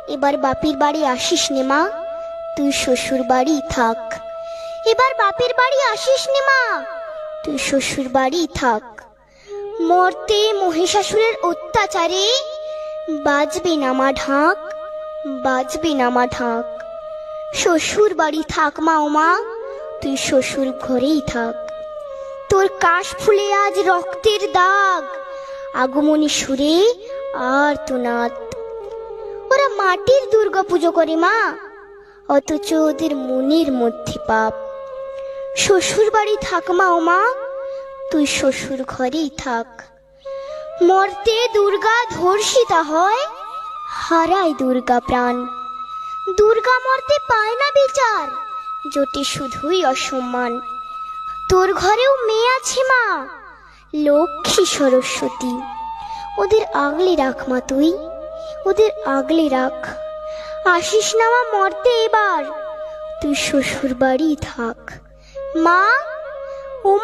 এবার বাপের বাড়ি আসিস নে মা, তুই শ্বশুর বাড়ি থাক। এবার বাপের বাড়ি আসিস নে মা, তুই শ্বশুর বাড়ি থাক। মর্তে মহিষাসুরের অত্যাচারে বাজবে না মা ঢাক, বাজবে না মা ঢাক। শ্বশুর বাড়ি থাক মা, ও মা তুই শ্বশুর ঘরেই থাক। তোর কাশ ফুলে আজ রক্তের দাগ, আগমনী সুরে আর তো নাত। ওরা মাটির দুর্গা পুজো করে মা, অথচ ওদের মনের মধ্যে পাপ। শ্বশুর বাড়ি থাক মা, ও মা তুই শ্বশুর ঘরেই থাক। মর্তে দুর্গা ধর্ষিতা হয়, হারায় দুর্গা প্রাণ। দুর্গা মর্তে পায় না বিচার, জোটে শুধুই অসম্মান। তোর ঘরেও মেয়ে আছে মা, লক্ষ্মী সরস্বতী, ওদের আগলে রাখ মা তুই, ওদের আগলে রাখ। আসিস না মা মর্তে এবার, তুই শ্বশুর বাড়ি থাক। মা, ও মা।